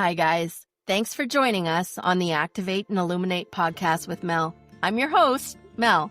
Hi, guys. Thanks for joining us on the Activate and Illuminate podcast with Mel. I'm your host, Mel.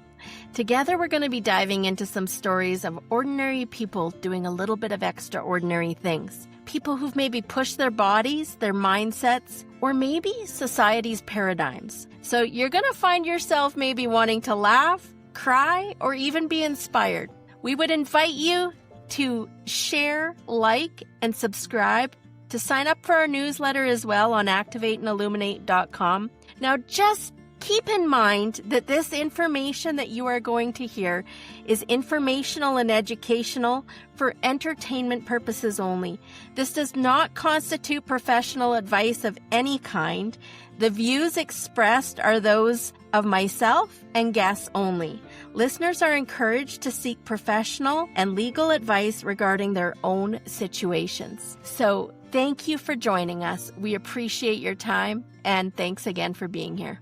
Together, we're going to be diving into some stories of ordinary people doing a little bit of extraordinary things. People who've maybe pushed their bodies, their mindsets, or maybe society's paradigms. So you're going to find yourself maybe wanting to laugh, cry, or even be inspired. We would invite you to share, like, and subscribe, to sign up for our newsletter as well on activateandilluminate.com. Now, just keep in mind that this information that you are going to hear is informational and educational for entertainment purposes only. This does not constitute professional advice of any kind. The views expressed are those of myself and guests only. Listeners are encouraged to seek professional and legal advice regarding their own situations. So, thank you for joining us. We appreciate your time, and thanks again for being here.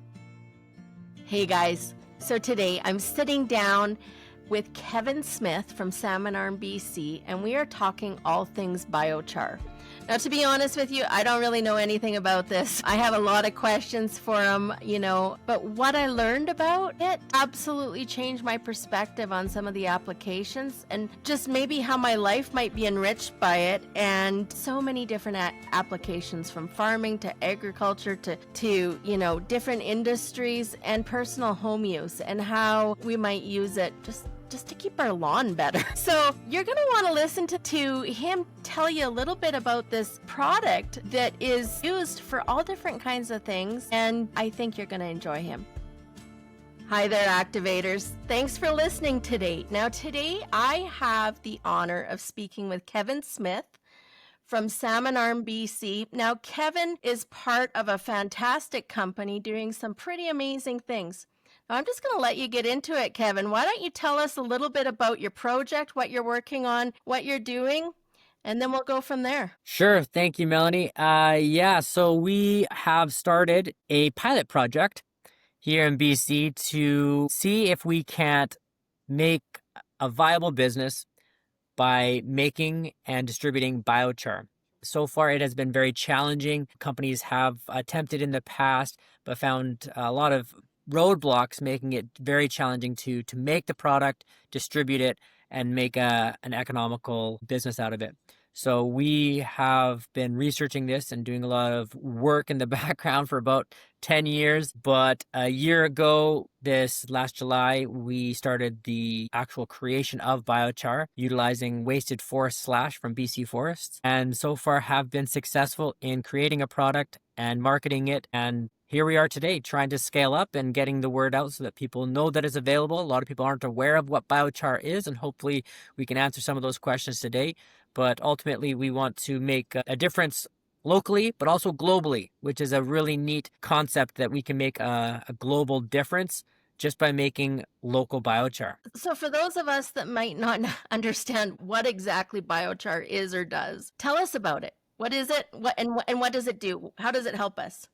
Hey guys, so today I'm sitting down with Kevin Smith from Salmon Arm, BC, and we are talking all things biochar. Now, to be honest with you, I don't really know anything about this. I have a lot of questions for him, but what I learned about it absolutely changed my perspective on some of the applications and just maybe how my life might be enriched by it, and so many different applications from farming to agriculture to different industries and personal home use, and how we might use it just to keep our lawn better. So you're going to want to listen to him tell you a little bit about this product that is used for all different kinds of things, and I think you're going to enjoy him. Hi there, activators. Thanks for listening today. Now, today I have the honor of speaking with Kevin Smith from Salmon Arm, BC. Now, Kevin is part of a fantastic company doing some pretty amazing things. I'm just going to let you get into it, Kevin. Why don't you tell us a little bit about your project, what you're working on, what you're doing, and then we'll go from there. Sure. Thank you, Melanie. So we have started a pilot project here in BC to see if we can't make a viable business by making and distributing biochar. So far, it has been very challenging. Companies have attempted in the past, but found a lot of roadblocks, making it very challenging to make the product, distribute it, and make an economical business out of it. So we have been researching this and doing a lot of work in the background for about 10 years. But a year ago, this last July, we started the actual creation of biochar utilizing wasted forest slash from BC Forests, and so far have been successful in creating a product and marketing it. And here we are today trying to scale up and getting the word out so that people know that it's available. A lot of people aren't aware of what biochar is, and hopefully we can answer some of those questions today. But ultimately, we want to make a difference locally, but also globally, which is a really neat concept, that we can make a global difference just by making local biochar. So for those of us that might not understand what exactly biochar is or does, tell us about it. What is it? What does it do? How does it help us?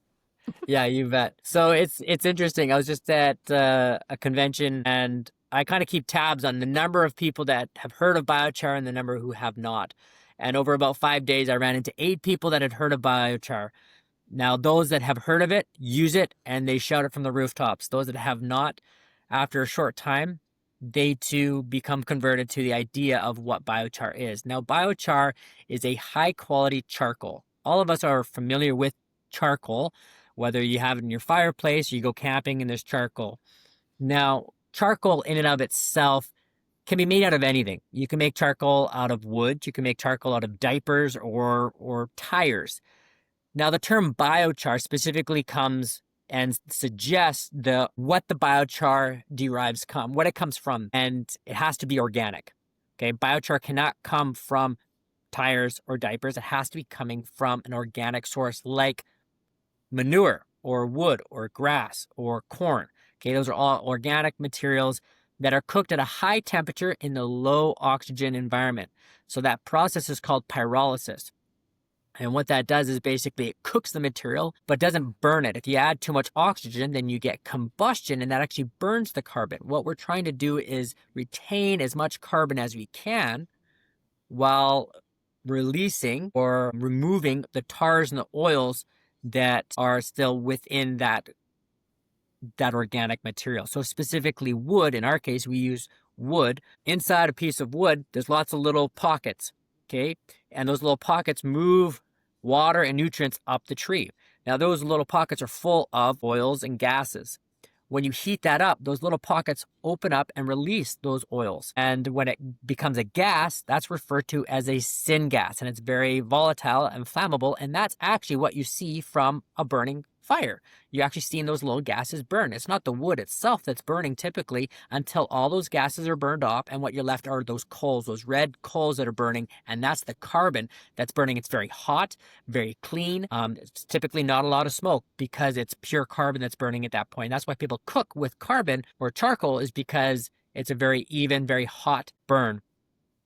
Yeah, you bet. So it's interesting. I was just at a convention, and I kind of keep tabs on the number of people that have heard of biochar and the number who have not. And over about 5 days, I ran into 8 people that had heard of biochar. Now, those that have heard of it use it, and they shout it from the rooftops. Those that have not, after a short time, they too become converted to the idea of what biochar is. Now, biochar is a high-quality charcoal. All of us are familiar with charcoal, whether you have it in your fireplace or you go camping and there's charcoal. Now, charcoal in and of itself can be made out of anything. You can make charcoal out of wood. You can make charcoal out of diapers or tires. Now, the term biochar specifically comes and suggests what the biochar what it comes from, and it has to be organic. Okay, biochar cannot come from tires or diapers. It has to be coming from an organic source like manure or wood or grass or corn. Okay, those are all organic materials that are cooked at a high temperature in the low oxygen environment. So that process is called pyrolysis. And what that does is basically it cooks the material, but doesn't burn it. If you add too much oxygen, then you get combustion, and that actually burns the carbon. What we're trying to do is retain as much carbon as we can while releasing or removing the tars and the oils that are still within that organic material. So specifically wood, in our case, we use wood. Inside a piece of wood, there's lots of little pockets, okay? And those little pockets move water and nutrients up the tree. Now, those little pockets are full of oils and gases. When you heat that up, those little pockets open up and release those oils. And when it becomes a gas, that's referred to as a syngas, and it's very volatile and flammable. And that's actually what you see from a burning fire. You're actually seeing those little gases burn. It's not the wood itself that's burning typically until all those gases are burned off, and what you're left are those coals, those red coals that are burning, and that's the carbon that's burning. It's very hot, very clean. It's typically not a lot of smoke because it's pure carbon that's burning at that point. That's why people cook with carbon or charcoal, is because it's a very even, very hot burn.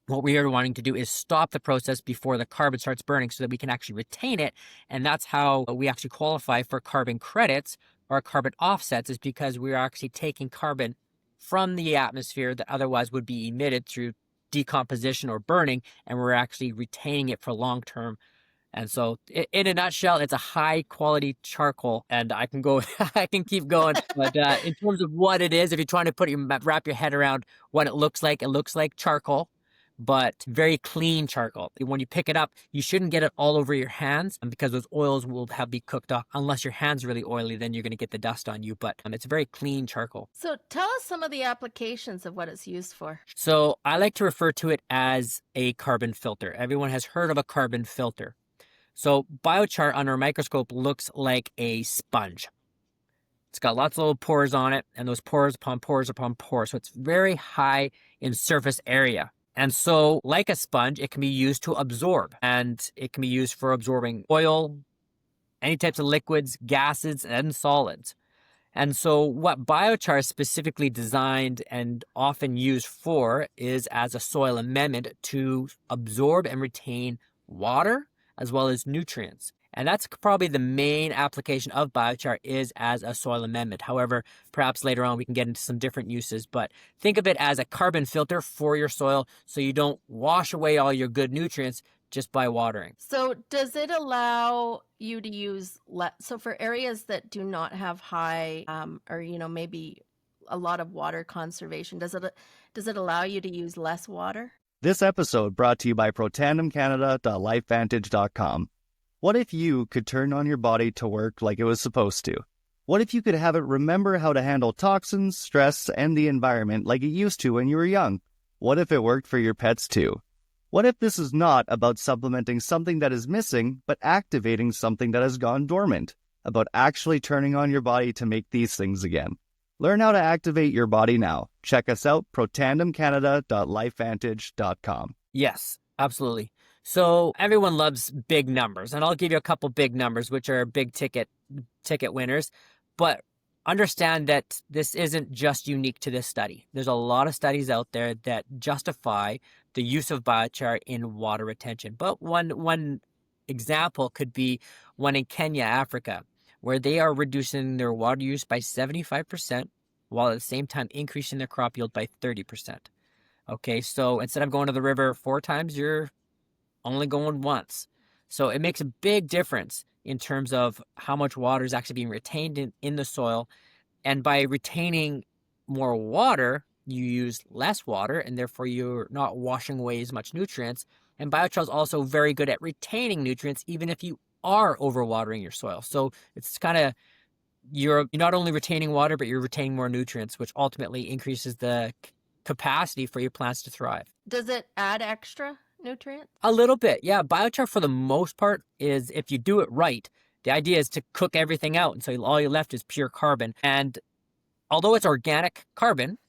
What we are wanting to do is stop the process before the carbon starts burning so that we can actually retain it. And that's how we actually qualify for carbon credits or carbon offsets, is because we're actually taking carbon from the atmosphere that otherwise would be emitted through decomposition or burning, and we're actually retaining it for long term. And so in a nutshell, it's a high quality charcoal, and I can keep going. But in terms of what it is, if you're trying to wrap your head around what it looks like charcoal, but very clean charcoal. When you pick it up, you shouldn't get it all over your hands, because those oils will be cooked off. Unless your hand's really oily, then you're going to get the dust on you. But it's a very clean charcoal. So tell us some of the applications of what it's used for. So I like to refer to it as a carbon filter. Everyone has heard of a carbon filter. So biochar under a microscope looks like a sponge. It's got lots of little pores on it, and those pores upon pores upon pores. So it's very high in surface area. And so, like a sponge, it can be used to absorb, and it can be used for absorbing oil, any types of liquids, gases, and solids. And so what biochar is specifically designed and often used for is as a soil amendment to absorb and retain water as well as nutrients. And that's probably the main application of biochar, is as a soil amendment. However, perhaps later on we can get into some different uses, but think of it as a carbon filter for your soil so you don't wash away all your good nutrients just by watering. So does it allow you to use so for areas that do not have high or maybe a lot of water conservation, does it allow you to use less water? This episode brought to you by protandemcanada.lifevantage.com. What if you could turn on your body to work like it was supposed to? What if you could have it remember how to handle toxins, stress, and the environment like it used to when you were young? What if it worked for your pets too? What if this is not about supplementing something that is missing, but activating something that has gone dormant? About actually turning on your body to make these things again. Learn how to activate your body now. Check us out, protandemcanada.lifevantage.com. Yes, absolutely. So everyone loves big numbers, and I'll give you a couple big numbers, which are big ticket winners. But understand that this isn't just unique to this study. There's a lot of studies out there that justify the use of biochar in water retention. But one example could be one in Kenya, Africa, where they are reducing their water use by 75%, while at the same time increasing their crop yield by 30%. Okay, so instead of going to the river 4 times, you're only going once. So it makes a big difference in terms of how much water is actually being retained in the soil. And by retaining more water, you use less water, and therefore you're not washing away as much nutrients. And biochar is also very good at retaining nutrients, even if you are overwatering your soil. So it's kind of, you're not only retaining water, but you're retaining more nutrients, which ultimately increases the capacity for your plants to thrive. Does it add extra nutrients? A little bit, yeah. Biochar, for the most part, is, if you do it right, the idea is to cook everything out, and so all you're left is pure carbon. And although it's organic carbon,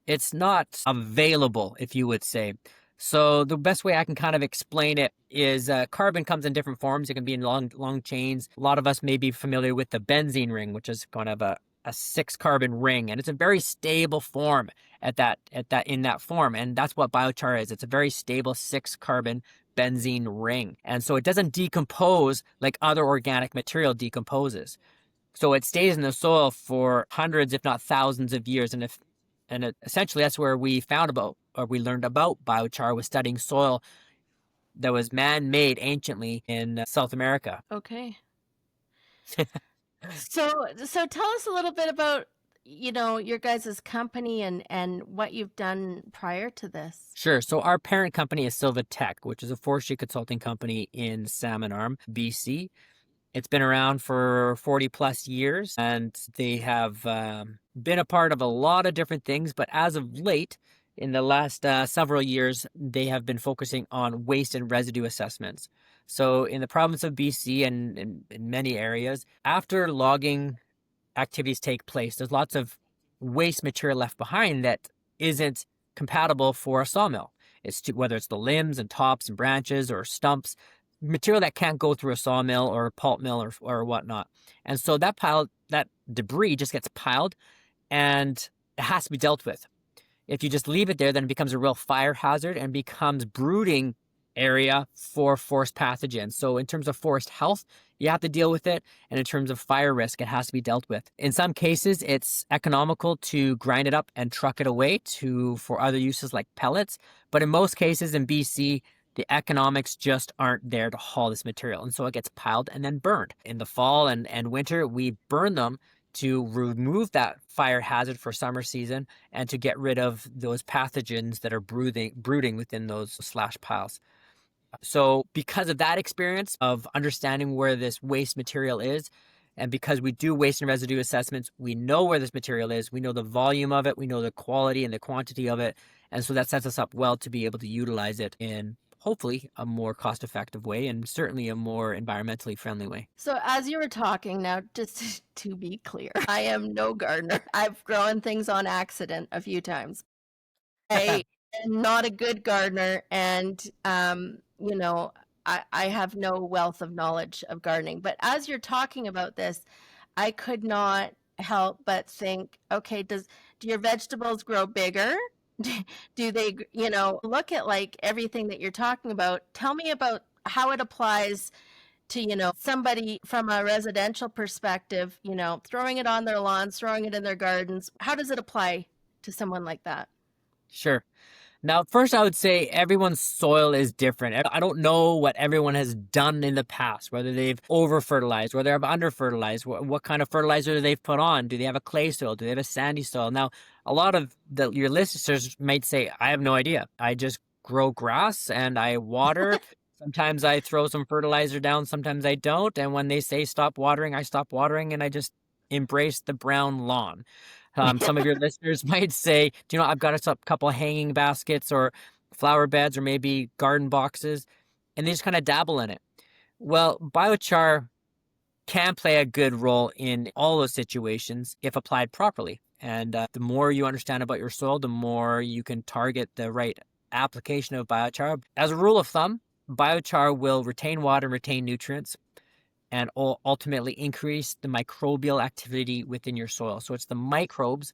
it's not available, if you would say. So the best way I can kind of explain it is carbon comes in different forms. It can be in long chains. A lot of us may be familiar with the benzene ring, which is kind of a 6-carbon ring, and it's a very stable form in that form, and that's what biochar is. It's a very stable 6-carbon benzene ring, and so it doesn't decompose like other organic material decomposes. So it stays in the soil for hundreds, if not thousands, of years, essentially that's where we learned about biochar, was studying soil that was man-made anciently in South America. Okay. So tell us a little bit about, your guys' company and what you've done prior to this. Sure. So our parent company is Silva Tech, which is a forestry consulting company in Salmon Arm, BC. It's been around for 40 plus years, and they have been a part of a lot of different things. But as of late, in the last several years, they have been focusing on waste and residue assessments. So in the province of BC and in many areas, after logging activities take place, there's lots of waste material left behind that isn't compatible for a sawmill. Whether it's the limbs and tops and branches or stumps, material that can't go through a sawmill or a pulp mill or whatnot. And so that debris just gets piled and it has to be dealt with. If you just leave it there, then it becomes a real fire hazard and becomes brooding area for forest pathogens. So in terms of forest health, you have to deal with it. And in terms of fire risk, it has to be dealt with. In some cases, it's economical to grind it up and truck it away for other uses like pellets. But in most cases in BC, the economics just aren't there to haul this material. And so it gets piled and then burned. In the fall and winter, we burn them to remove that fire hazard for summer season and to get rid of those pathogens that are brooding within those slash piles. So because of that experience of understanding where this waste material is, and because we do waste and residue assessments, we know where this material is, we know the volume of it, we know the quality and the quantity of it. And so that sets us up well to be able to utilize it in hopefully a more cost-effective way and certainly a more environmentally friendly way. So as you were talking now, just to be clear, I am no gardener. I've grown things on accident a few times. I am not a good gardener, and I have no wealth of knowledge of gardening. But as you're talking about this, I could not help but think, okay, do your vegetables grow bigger? Do they, look at like everything that you're talking about? Tell me about how it applies to, somebody from a residential perspective, throwing it on their lawns, throwing it in their gardens. How does it apply to someone like that? Sure. Now, first, I would say everyone's soil is different. I don't know what everyone has done in the past, whether they've over-fertilized, whether they've under-fertilized, what kind of fertilizer they've put on. Do they have a clay soil? Do they have a sandy soil? Now, a lot of your listeners might say, I have no idea. I just grow grass and I water. Sometimes I throw some fertilizer down, sometimes I don't. And when they say stop watering, I stop watering and I just embrace the brown lawn. Some of your listeners might say, I've got a couple of hanging baskets or flower beds or maybe garden boxes, and they just kind of dabble in it. Well, biochar can play a good role in all those situations if applied properly. And the more you understand about your soil, the more you can target the right application of biochar. As a rule of thumb, biochar will retain water and retain nutrients, and ultimately increase the microbial activity within your soil. So it's the microbes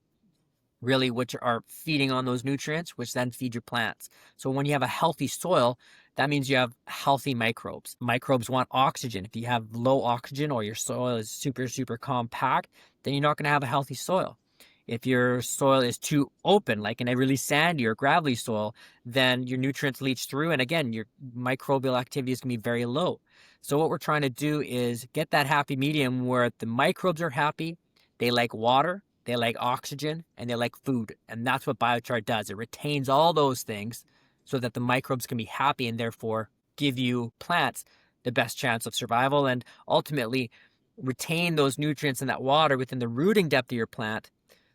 really which are feeding on those nutrients, which then feed your plants. So when you have a healthy soil, that means you have healthy microbes. Microbes want oxygen. If you have low oxygen or your soil is super, super compact, then you're not going to have a healthy soil. If your soil is too open, like in a really sandy or gravelly soil, then your nutrients leach through. And again, your microbial activity is going to be very low. So what we're trying to do is get that happy medium where the microbes are happy, they like water, they like oxygen, and they like food. And that's what biochar does. It retains all those things so that the microbes can be happy and therefore give you plants the best chance of survival and ultimately retain those nutrients and that water within the rooting depth of your plant.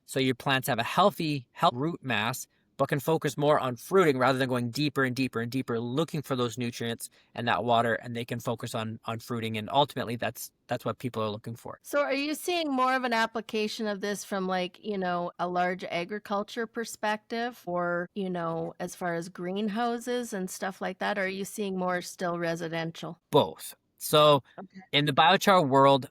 So your plants have a healthy root mass, but can focus more on fruiting rather than going deeper and deeper and deeper, looking for those nutrients and that water, and they can focus on fruiting. And ultimately, that's what people are looking for. So are you seeing more of an application of this from like, a large agriculture perspective or, as far as greenhouses and stuff like that? Or are you seeing more still residential? Both. So in the biochar world,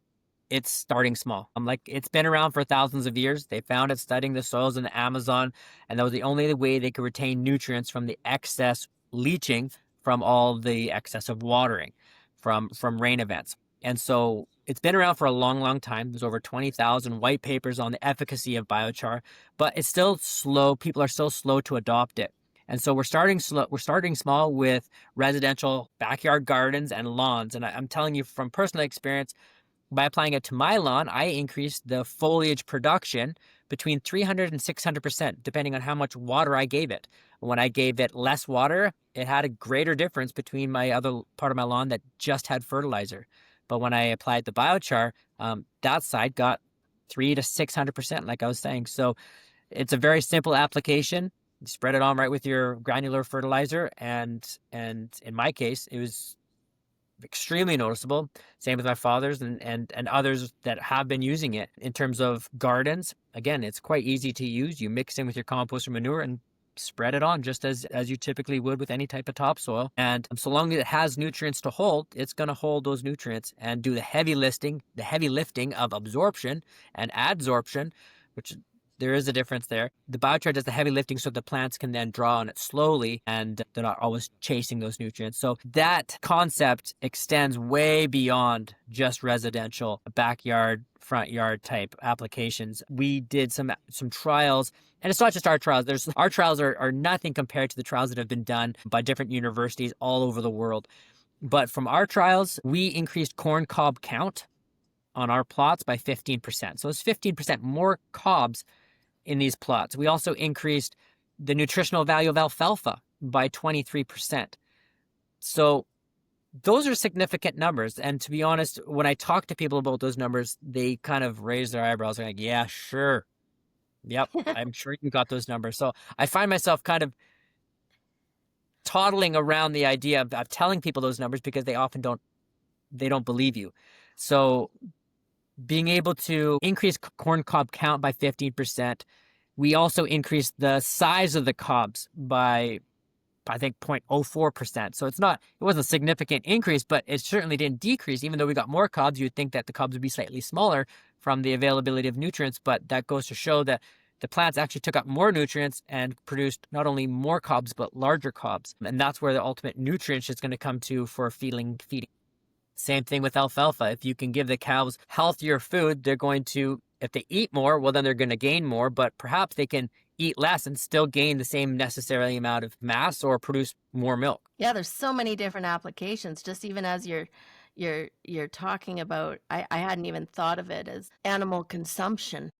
it's starting small. It's been around for thousands of years. They found it studying the soils in the Amazon, and that was the only way they could retain nutrients from the excess leaching from all the excess of watering from rain events. And so it's been around for a long, long time. There's over 20,000 white papers on the efficacy of biochar, but it's still slow. People are still slow to adopt it. And so we're starting slow. We're starting small with residential backyard gardens and lawns. And I'm telling you from personal experience, by applying it to my lawn, I increased the foliage production between 300 and 600%, depending on how much water I gave it. When I gave it less water, it had a greater difference between my other part of my lawn that just had fertilizer. But when I applied the biochar, that side got 300 to 600%, like I was saying. So it's a very simple application. You spread it on right with your granular fertilizer, and in my case, it was extremely noticeable. Same with my father's and others that have been using it. In terms of gardens, again, it's quite easy to use. You mix in with your compost or manure and spread it on just as you typically would with any type of topsoil. And so long as it has nutrients to hold, it's going to hold those nutrients and do the heavy lifting of absorption and adsorption, which there is a difference there. The biochar does the heavy lifting so the plants can then draw on it slowly and they're not always chasing those nutrients. So that concept extends way beyond just residential backyard, front yard type applications. We did some trials, and it's not just our trials. Our trials are nothing compared to the trials that have been done by different universities all over the world. But from our trials, we increased corn cob count on our plots by 15%. So it's 15% more cobs in these plots. We also increased the nutritional value of alfalfa by 23%. So those are significant numbers. And to be honest, when I talk to people about those numbers, they kind of raise their eyebrows. They're like, yeah, sure. Yep, I'm sure you got those numbers. So I find myself kind of toddling around the idea of telling people those numbers because they often don't believe you. So being able to increase corn cob count by 15%. We also increased the size of the cobs by, I think, 0.04%. So it wasn't a significant increase, but it certainly didn't decrease. Even though we got more cobs, you'd think that the cobs would be slightly smaller from the availability of nutrients, but that goes to show that the plants actually took up more nutrients and produced not only more cobs, but larger cobs. And that's where the ultimate nutrients is going to come to for feeding. Same thing with alfalfa. If you can give the cows healthier food, they're going to, if they eat more, well, then they're going to gain more, but perhaps they can eat less and still gain the same necessary amount of mass or produce more milk. Yeah, there's so many different applications. Just even as you're talking about, I hadn't even thought of it as animal consumption.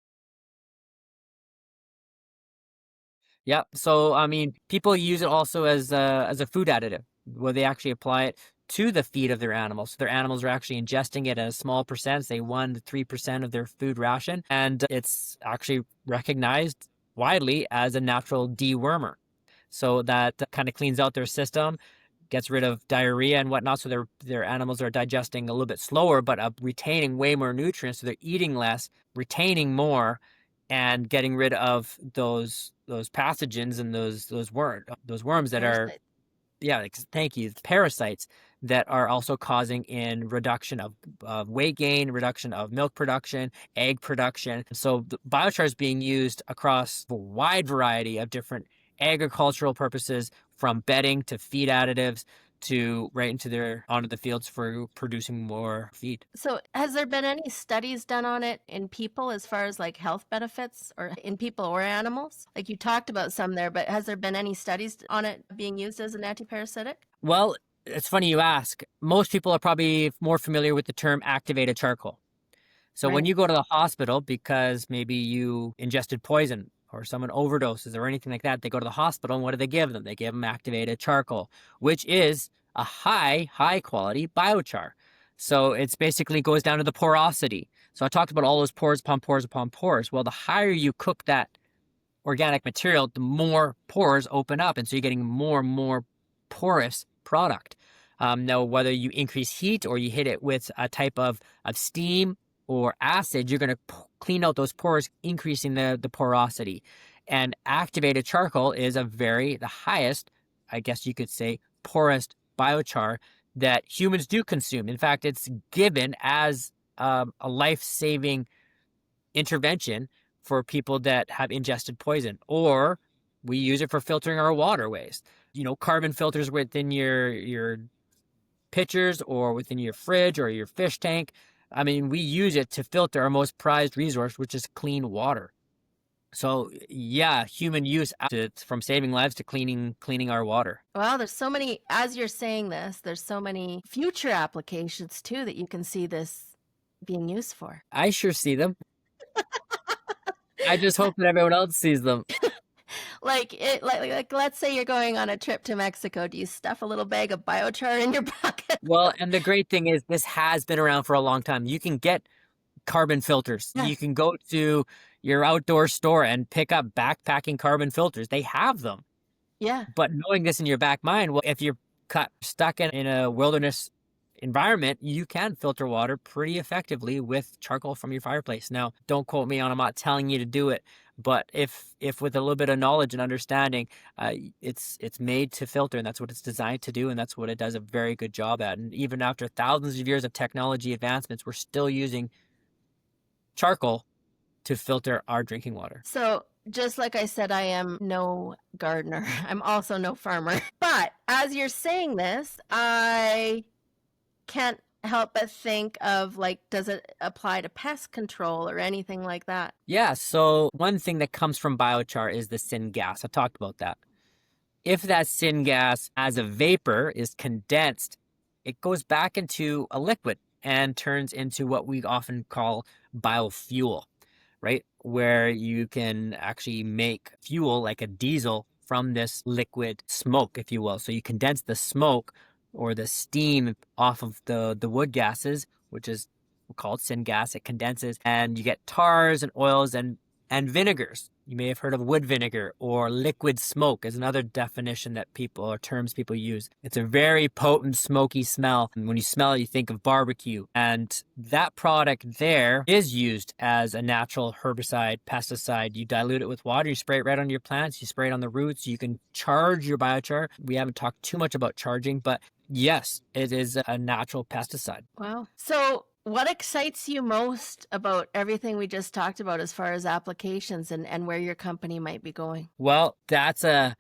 Yeah. So, I mean, people use it also as a food additive, where they actually apply it to the feed of their animals. So their animals are actually ingesting it at a small percent, say 1 to 3% of their food ration. And it's actually recognized widely as a natural dewormer. So that kind of cleans out their system, gets rid of diarrhea and whatnot. So their animals are digesting a little bit slower, but retaining way more nutrients. So they're eating less, retaining more, and getting rid of those pathogens and those worms that are, yeah, thank you, parasites that are also causing in reduction of weight gain, reduction of milk production, egg production. So the biochar is being used across a wide variety of different agricultural purposes, from bedding to feed additives to right onto the fields for producing more feed. So has there been any studies done on it in people as far as like health benefits, or in people or animals? Like you talked about some there, but has there been any studies on it being used as an antiparasitic? Well, it's funny you ask. Most people are probably more familiar with the term activated charcoal. So when Right. you go to the hospital because maybe you ingested poison or someone overdoses or anything like that, they go to the hospital, and what do they give them? They give them activated charcoal, which is a high quality biochar. So it's basically goes down to the porosity. So I talked about all those pores upon pores upon pores. Well, the higher you cook that organic material, the more pores open up. And so you're getting more and more porous product. Now, whether you increase heat or you hit it with a type of steam or acid, you're going to clean out those pores, increasing the porosity. And activated charcoal is the highest, I guess you could say, porous biochar that humans do consume. In fact, it's given as a life-saving intervention for people that have ingested poison, or we use it for filtering our waterways. Carbon filters within your pitchers or within your fridge or your fish tank. I mean, we use it to filter our most prized resource, which is clean water. So yeah, human use from saving lives to cleaning our water. Well, there's so many, as you're saying this, there's so many future applications too that you can see this being used for. I sure see them. I just hope that everyone else sees them. Like let's say you're going on a trip to Mexico. Do you stuff a little bag of biochar in your pocket? Well, and the great thing is this has been around for a long time. You can get carbon filters. Yeah. You can go to your outdoor store and pick up backpacking carbon filters. They have them. Yeah. But knowing this in your back mind, well, if you're stuck in a wilderness environment, you can filter water pretty effectively with charcoal from your fireplace. Now, don't quote me on, I'm not telling you to do it, but if with a little bit of knowledge and understanding, it's made to filter, and that's what it's designed to do, and that's what it does a very good job at. And even after thousands of years of technology advancements, we're still using charcoal to filter our drinking water. So just like I said, I am no gardener. I'm also no farmer. But as you're saying this, I can't help but think of, like, does it apply to pest control or anything like that? Yeah, so one thing that comes from biochar is the syngas. I talked about that. If that syngas as a vapor is condensed, it goes back into a liquid and turns into what we often call biofuel, right? Where you can actually make fuel like a diesel from this liquid smoke, if you will. So you condense the smoke or the steam off of the wood gases, which is called syngas. It condenses, and you get tars and oils and vinegars. You may have heard of wood vinegar, or liquid smoke is another definition that terms people use. It's a very potent, smoky smell. And when you smell it, you think of barbecue. And that product there is used as a natural herbicide, pesticide. You dilute it with water, you spray it right on your plants, you spray it on the roots. You can charge your biochar. We haven't talked too much about charging, but yes, it is a natural pesticide. Wow. So what excites you most about everything we just talked about as far as applications and where your company might be going? Well, that's a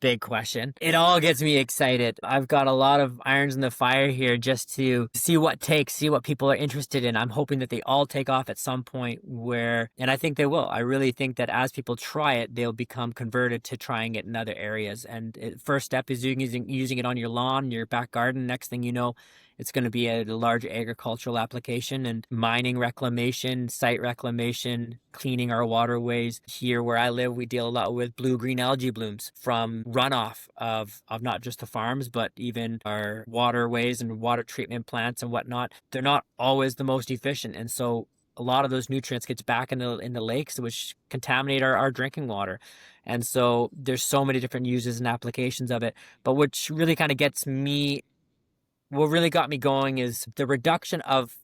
big question. It all gets me excited. I've got a lot of irons in the fire here just to see what people are interested in. I'm hoping that they all take off at some point and I think they will. I really think that as people try it, they'll become converted to trying it in other areas. And first step is using it on your lawn, your back garden. Next thing you know, it's going to be a large agricultural application, and mining reclamation, site reclamation, cleaning our waterways. Here where I live, we deal a lot with blue-green algae blooms from runoff of not just the farms, but even our waterways and water treatment plants and whatnot. They're not always the most efficient. And so a lot of those nutrients gets back in the lakes, which contaminate our drinking water. And so there's so many different uses and applications of it. But what really got me going is the reduction of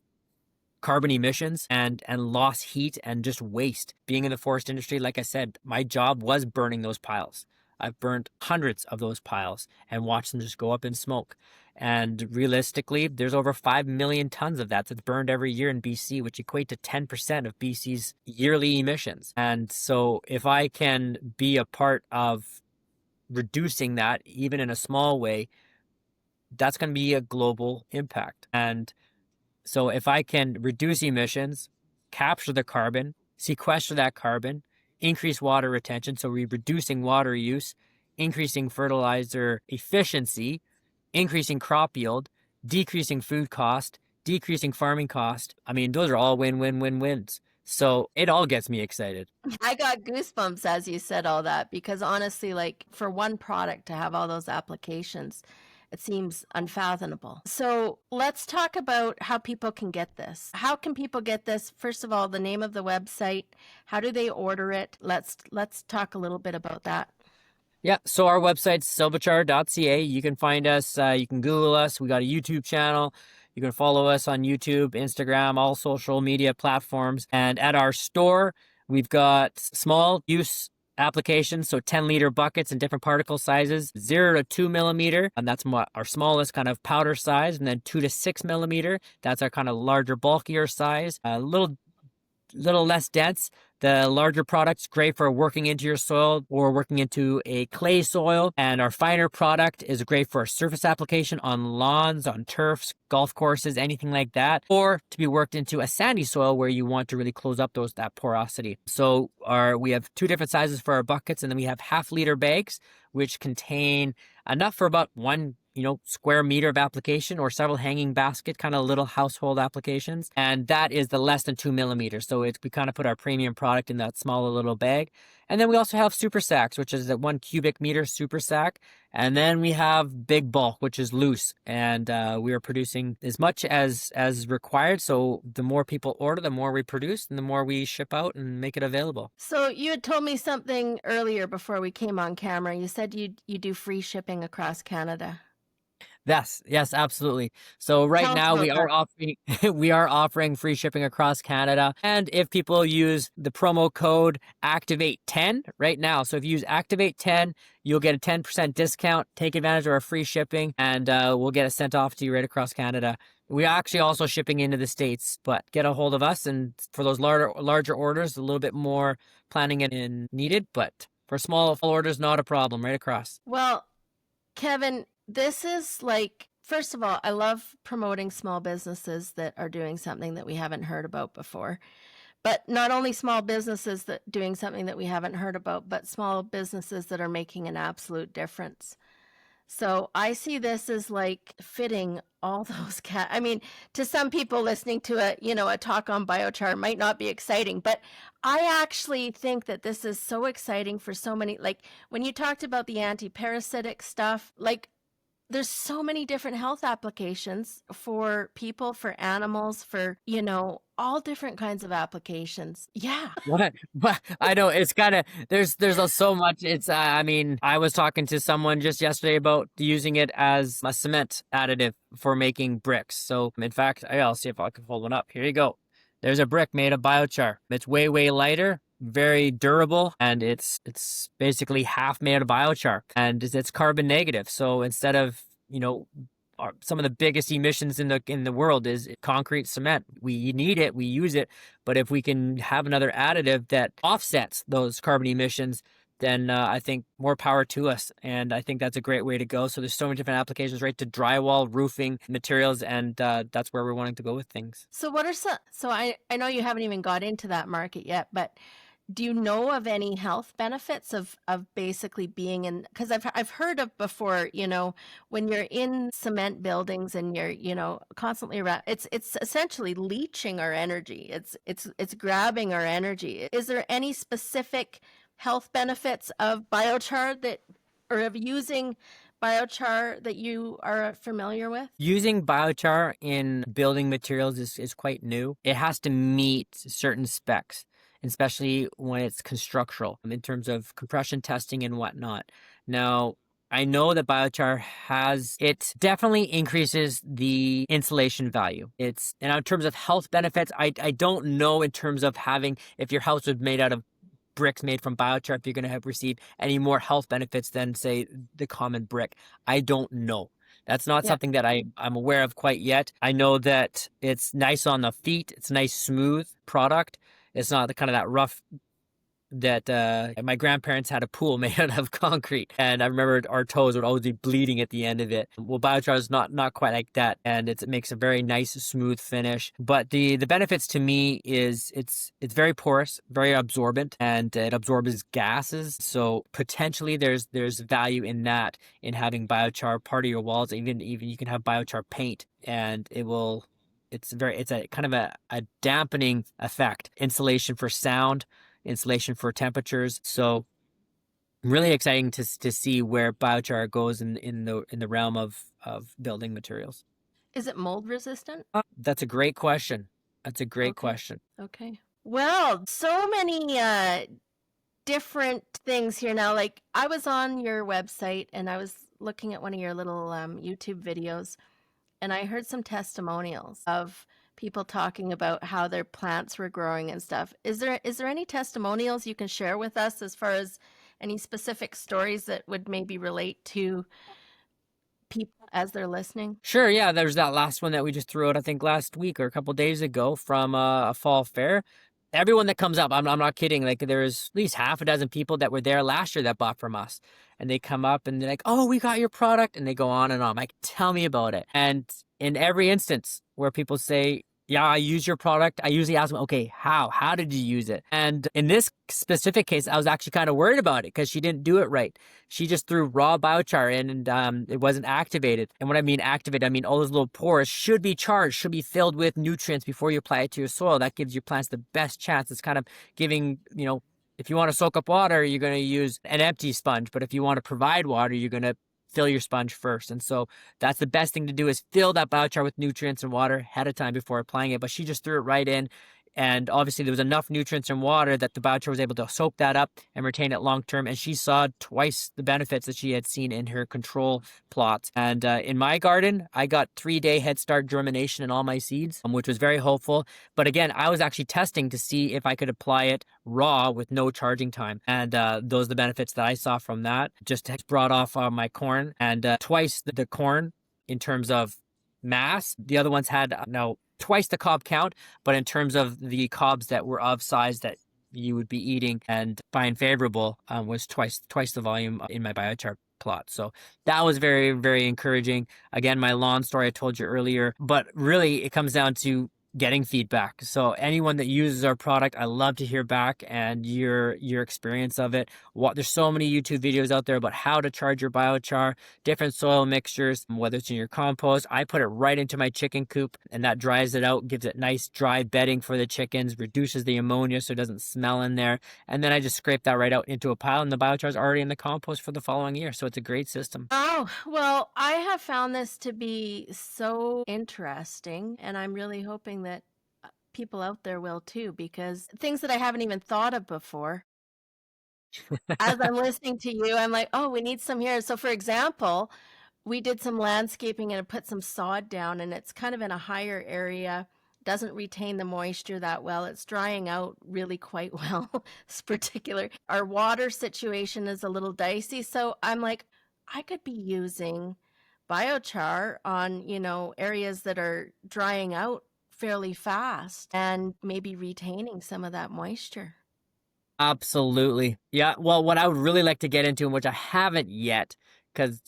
carbon emissions and lost heat and just waste. Being in the forest industry, like I said, my job was burning those piles. I've burned hundreds of those piles and watched them just go up in smoke. And realistically, there's over 5 million tons of that's burned every year in BC, which equate to 10% of BC's yearly emissions. And so if I can be a part of reducing that, even in a small way, that's going to be a global impact. And so if I can reduce emissions, capture the carbon, sequester that carbon, increase water retention, so we're reducing water use, increasing fertilizer efficiency, increasing crop yield, decreasing food cost, decreasing farming cost. I mean, those are all win-win-win-wins. So it all gets me excited. I got goosebumps as you said all that, because honestly, like, for one product to have all those applications, it seems unfathomable. So let's talk about how people can get this. How can people get this? First of all, the name of the website. How do they order it? Let's talk a little bit about that. Yeah, so our website's silvachar.ca. You can find us. You can Google us. We got a YouTube channel. You can follow us on YouTube, Instagram, all social media platforms. And at our store, we've got small use applications, so 10-liter buckets in different particle sizes, 0 to 2 millimeter, and that's our smallest kind of powder size, and then 2 to 6 millimeter, that's our kind of larger, bulkier size, a little less dense. The larger product's great for working into your soil or working into a clay soil. And our finer product is great for a surface application on lawns, on turfs, golf courses, anything like that, or to be worked into a sandy soil where you want to really close up that porosity. So we have 2 different sizes for our buckets, and then we have half-liter bags, which contain enough for about 1 square meter of application or several hanging basket, kind of little household applications. And that is the less than 2 millimeters. So we kind of put our premium product in that smaller little bag. And then we also have super sacks, which is the 1 cubic meter super sack. And then we have big bulk, which is loose. And we are producing as much as required. So the more people order, the more we produce and the more we ship out and make it available. So you had told me something earlier before we came on camera. You said you do free shipping across Canada. Yes, absolutely. So right now we are offering free shipping across Canada. And if people use the promo code Activate10 right now, so if you use Activate10, you'll get a 10% discount. Take advantage of our free shipping, and we'll get it sent off to you right across Canada. We are actually also shipping into the States, but get a hold of us. And for those larger orders, a little bit more planning in needed, but for small orders, not a problem, right across. Well, Kevin, this is first of all, I love promoting small businesses that are doing something that we haven't heard about before. But not only small businesses that doing something that we haven't heard about, but small businesses that are making an absolute difference. So I see this as fitting all those to some people listening to a talk on biochar might not be exciting, but I actually think that this is so exciting for so many, when you talked about the anti-parasitic stuff, there's so many different health applications for people, for animals, for, all different kinds of applications. Yeah. What? I know it's kind of, there's so much. It's, I was talking to someone just yesterday about using it as a cement additive for making bricks. So in fact, I'll see if I can hold one up. Here you go. There's a brick made of biochar. It's way, way lighter, very durable, and it's basically half made of biochar, and it's carbon negative. So instead of, some of the biggest emissions in the world is concrete cement. We need it, we use it, but if we can have another additive that offsets those carbon emissions, then I think more power to us. And I think that's a great way to go. So there's so many different applications, right, to drywall, roofing materials, and that's where we're wanting to go with things. So what are so I know you haven't even got into that market yet, but do you know of any health benefits of basically being in, because I've heard of before, when you're in cement buildings and you're, constantly around, it's essentially leaching our energy. It's grabbing our energy. Is there any specific health benefits of biochar or of using biochar that you are familiar with? Using biochar in building materials is quite new. It has to meet certain specs, especially when it's constructional in terms of compression testing and whatnot. Now, I know that biochar it definitely increases the insulation value. And in terms of health benefits, I don't know in terms of if your house was made out of bricks made from biochar, if you're going to receive any more health benefits than, say, the common brick. I don't know. That's not something that I'm aware of quite yet. I know that it's nice on the feet. It's a nice, smooth product. It's not the kind of that rough that my grandparents had a pool made out of concrete, and I remember our toes would always be bleeding at the end of it. Well, biochar is not quite like that, and it makes a very nice, smooth finish. But the benefits to me is it's very porous, very absorbent, and it absorbs gases. So potentially there's value in that, in having biochar part of your walls. Even you can have biochar paint, and it's a kind of a dampening effect, insulation for sound, insulation for temperatures. So really exciting to see where biochar goes in the realm of building materials. Is it mold resistant? That's a great question. That's a great question. Okay. Well, so many different things here now. I was on your website and I was looking at one of your little YouTube videos, and I heard some testimonials of people talking about how their plants were growing and stuff. Is there any testimonials you can share with us as far as any specific stories that would maybe relate to people as they're listening? Sure, yeah. There's that last one that we just threw out, I think last week or a couple days ago, from a fall fair. everyone that comes up, I'm not kidding. Like there's at least half a dozen people that were there last year that bought from us, and they come up and they're like, "Oh, we got your product," and they go on and on. I'm like, tell me about it. And in every instance where people say, "Yeah, I use your product," I usually ask them, "Okay, how? How did you use it?" And in this specific case, I was actually kind of worried about it because she didn't do it right. She just threw raw biochar in, and it wasn't activated. And when I mean activated, I mean all those little pores should be charged, should be filled with nutrients before you apply it to your soil. That gives your plants the best chance. It's kind of giving, if you want to soak up water, you're going to use an empty sponge. But if you want to provide water, you're going to fill your sponge first. And so that's the best thing to do, is fill that biochar with nutrients and water ahead of time before applying it. But she just threw it right in. And obviously there was enough nutrients and water that the biochar was able to soak that up and retain it long term. And she saw twice the benefits that she had seen in her control plots. And in my garden, I got 3-day head start germination in all my seeds, which was very hopeful. But again, I was actually testing to see if I could apply it raw with no charging time. And those are the benefits that I saw from that. Just brought off my corn, and twice the corn in terms of mass. The other ones had twice the cob count, but in terms of the cobs that were of size that you would be eating and find favorable, was twice the volume in my biochar plot. So that was very, very encouraging. Again, my lawn story I told you earlier, but really it comes down to getting feedback. So anyone that uses our product, I love to hear back and your experience of it. There's so many YouTube videos out there about how to charge your biochar, different soil mixtures, whether it's in your compost. I put it right into my chicken coop, and that dries it out, gives it nice dry bedding for the chickens, reduces the ammonia so it doesn't smell in there. And then I just scrape that right out into a pile, and the biochar is already in the compost for the following year. So it's a great system. Oh, well, I have found this to be so interesting, and I'm really hoping that people out there will too, because things that I haven't even thought of before. As I'm listening to you, I'm like, oh, we need some here. So, for example, we did some landscaping and put some sod down, and it's kind of in a higher area, doesn't retain the moisture that well. It's drying out really quite well. It's particular. Our water situation is a little dicey. So I'm like, I could be using biochar on, areas that are drying out fairly fast and maybe retaining some of that moisture. Absolutely. Yeah. Well, what I would really like to get into, and which I haven't yet, because,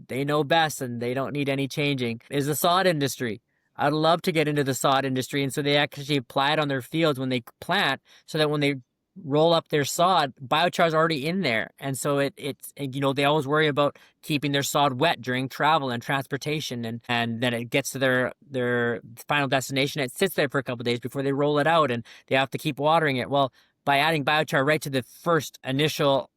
they know best and they don't need any changing, is the sod industry. I'd love to get into the sod industry. And so they actually apply it on their fields when they plant, so that when they roll up their sod, biochar's already in there. And so it's they always worry about keeping their sod wet during travel and transportation, and then it gets to their final destination. It sits there for a couple of days before they roll it out, and they have to keep watering it. Well, by adding biochar right to the first initial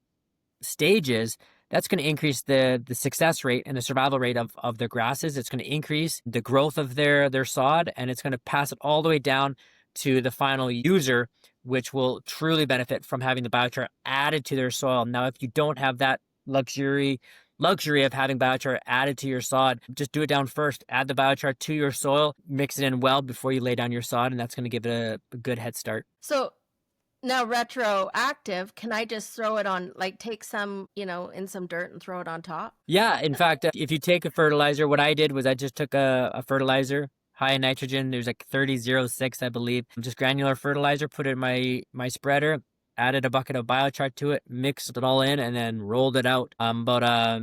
stages, that's going to increase the success rate and the survival rate of their grasses. It's going to increase the growth of their sod, and it's going to pass it all the way down to the final user, which will truly benefit from having the biochar added to their soil. Now, if you don't have that luxury of having biochar added to your sod, just do it down first. Add the biochar to your soil, mix it in well before you lay down your sod, and that's going to give it a good head start. So now, retroactive, can I just throw it on, like take some, in some dirt and throw it on top? Yeah. In fact, if you take a fertilizer, what I did was I just took a fertilizer high in nitrogen. There's like 3006, I believe. Just granular fertilizer, put it in my spreader, added a bucket of biochar to it, mixed it all in, and then rolled it out. About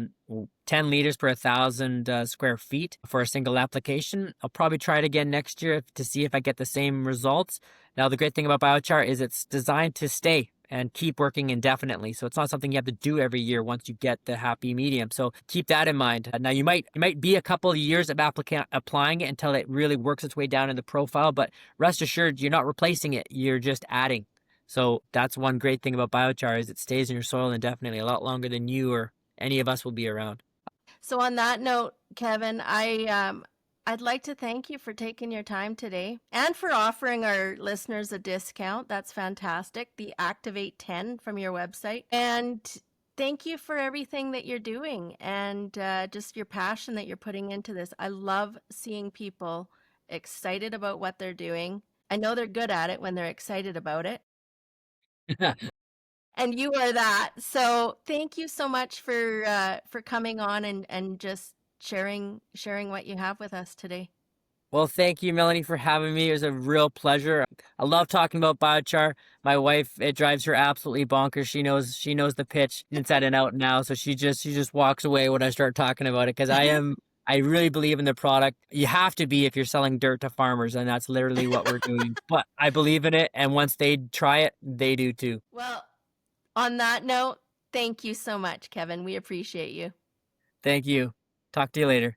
10 liters per 1,000 square feet for a single application. I'll probably try it again next year to see if I get the same results. Now, the great thing about biochar is it's designed to stay and keep working indefinitely. So it's not something you have to do every year once you get the happy medium. So keep that in mind. Now, you might be a couple of years of applying it until it really works its way down in the profile, but rest assured, you're not replacing it. You're just adding. So that's one great thing about biochar, is it stays in your soil indefinitely, a lot longer than you or any of us will be around. So on that note, Kevin, I'd like to thank you for taking your time today and for offering our listeners a discount. That's fantastic. The Activate 10 from your website. And thank you for everything that you're doing and just your passion that you're putting into this. I love seeing people excited about what they're doing. I know they're good at it when they're excited about it. And you are that. So thank you so much for coming on and just sharing what you have with us today. Well, thank you, Melanie, for having me. It was a real pleasure. I love talking about biochar. My wife, it drives her absolutely bonkers. She knows the pitch inside and out now. So she just walks away when I start talking about it, because I really believe in the product. You have to be if you're selling dirt to farmers, and that's literally what we're doing. But I believe in it, and once they try it, they do too. Well, on that note, thank you so much, Kevin. We appreciate you. Thank you. Talk to you later.